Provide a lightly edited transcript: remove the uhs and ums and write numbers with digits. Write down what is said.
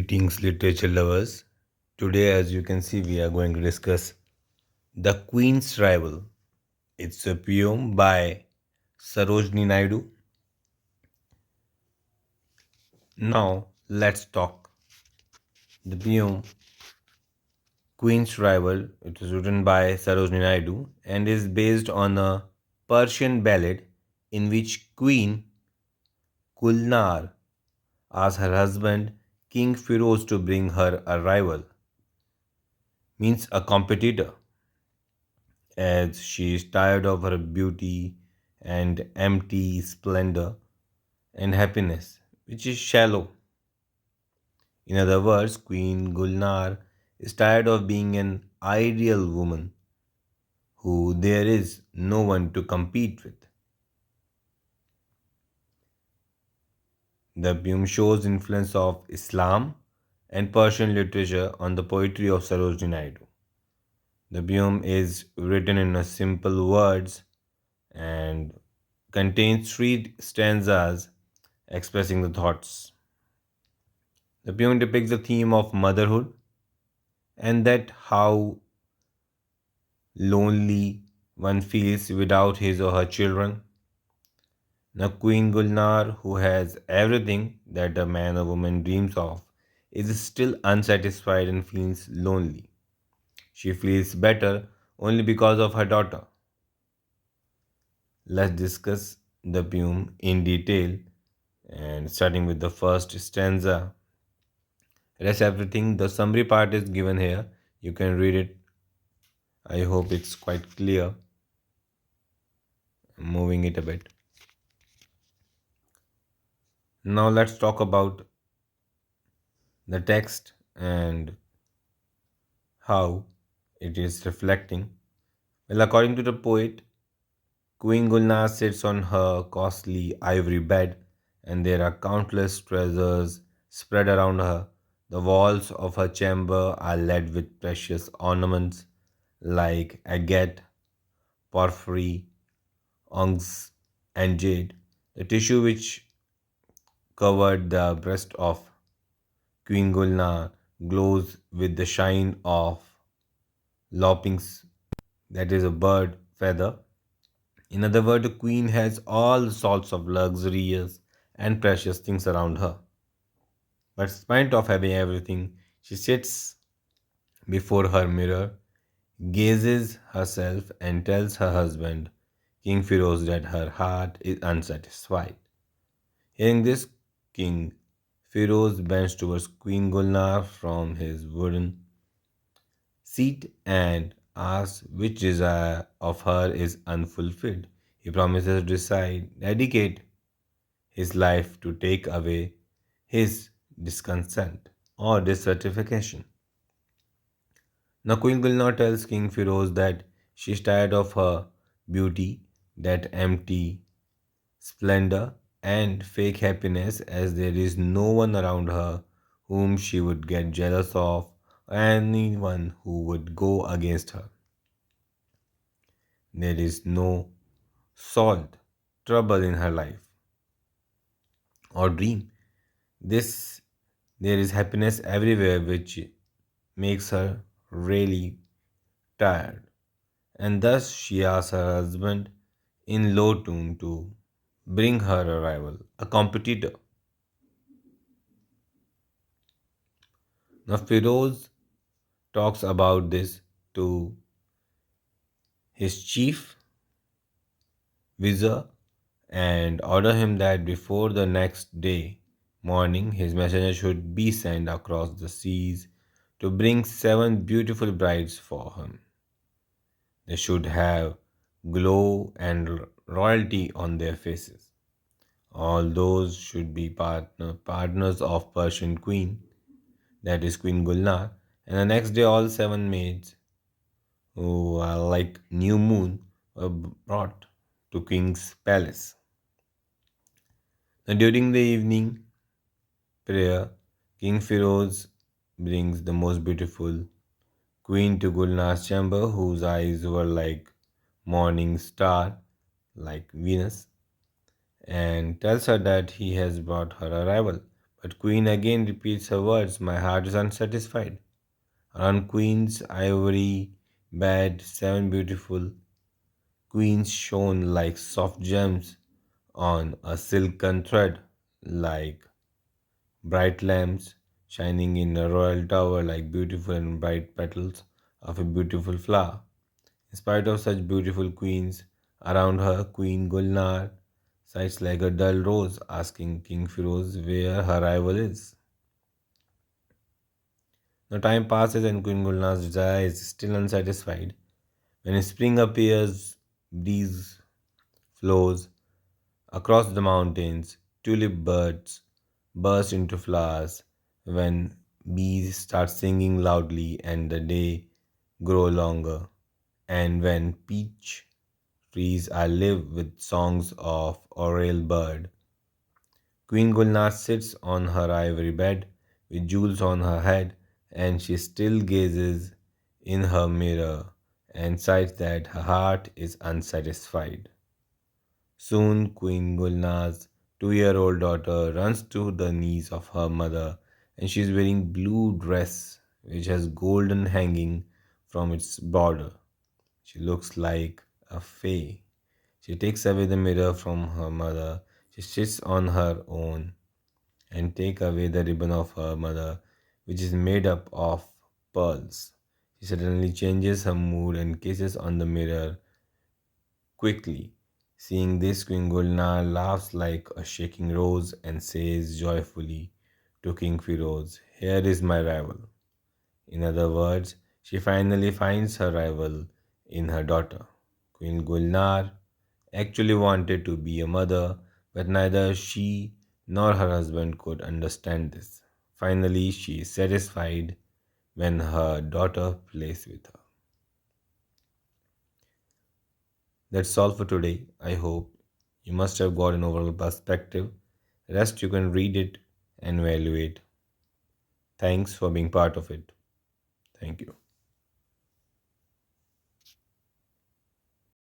Greetings, literature lovers. Today, as you can see, we are going to discuss The Queen's Rival. It's a poem by Sarojini Naidu. Now, let's talk. The poem Queen's Rival, it was written by Sarojini Naidu and is based on a Persian ballad in which Queen Gulnar asks her husband King Firoz to bring her a rival, means a competitor, as she is tired of her beauty and empty splendor and happiness, which is shallow. In other words, Queen Gulnar is tired of being an ideal woman who there is no one to compete with. The poem shows influence of Islam and Persian literature on the poetry of Sarojini Naidu. The poem is written in a simple words and contains three stanzas expressing the thoughts. The poem depicts the theme of motherhood and that how lonely one feels without his or her children. Now, Queen Gulnar, who has everything that a man or woman dreams of, is still unsatisfied and feels lonely. She feels better only because of her daughter. Let's discuss the poem in detail and starting with the first stanza. Rest everything, the summary part is given here. You can read it. I hope it's quite clear. I'm moving it a bit. Now let's talk about the text and how it is reflecting. Well, according to the poet, Queen Gulnar sits on her costly ivory bed, and there are countless treasures spread around her. The walls of her chamber are laid with precious ornaments like agate, porphyry, onyx, and jade. The tissue which covered the breast of Queen Gulnar glows with the shine of loppings, that is a bird feather. In other words, the queen has all sorts of luxurious and precious things around her. But in spite of having everything, she sits before her mirror, gazes herself, and tells her husband, King Firoz, that her heart is unsatisfied. Hearing this, King Firoz bends towards Queen Gulnar from his wooden seat and asks which desire of her is unfulfilled. He promises to dedicate his life to take away his disconsent or dissatisfaction. Now, Queen Gulnar tells King Firoz that she is tired of her beauty, that empty splendor, and fake happiness, as there is no one around her whom she would get jealous of, or anyone who would go against her. There is no solved trouble in her life or dream. This there is happiness everywhere which makes her really tired. And thus she asks her husband in low tone to bring her a rival, a competitor. Now Firoz talks about this to his chief vizier and order him that before the next day morning his messenger should be sent across the seas to bring seven beautiful brides for him. They should have glow and royalty on their faces. All those should be partners of Persian queen, that is Queen Gulnar, and the next day all seven maids, who are like new moon, were brought to king's palace. Now, during the evening prayer, King Firoz brings the most beautiful queen to Gulnar's chamber, whose eyes were like morning star, like Venus, and tells her that he has brought her a rival. But Queen again repeats her words, my heart is unsatisfied. Around Queen's ivory bed, seven beautiful queens shone like soft gems on a silken thread, like bright lamps shining in a royal tower, like beautiful and bright petals of a beautiful flower. In spite of such beautiful queens around her, Queen Gulnar sighs like a dull rose, asking King Firoz where her rival is. Now time passes and Queen Gulnar's desire is still unsatisfied. When spring appears, breeze flows across the mountains, tulip buds burst into flowers, when bees start singing loudly and the day grow longer, and when peach trees are alive with songs of oriole bird. Queen Gulnar sits on her ivory bed with jewels on her head, and she still gazes in her mirror and sighs that her heart is unsatisfied. Soon Queen Gulnar's 2-year-old daughter runs to the knees of her mother, and she is wearing blue dress which has golden hanging from its border. She looks like a fay. She takes away the mirror from her mother. She sits on her own and take away the ribbon of her mother, which is made up of pearls. She suddenly changes her mood and kisses on the mirror quickly. Seeing this, Queen Gulnar laughs like a shaking rose and says joyfully to King Firoz, here is my rival. In other words, she finally finds her rival in her daughter. Queen Gulnar actually wanted to be a mother, but neither she nor her husband could understand this. Finally, she is satisfied when her daughter plays with her. That's all for today. I hope you must have got an overall perspective. Rest you can read it and evaluate. Thanks for being part of it. Thank you.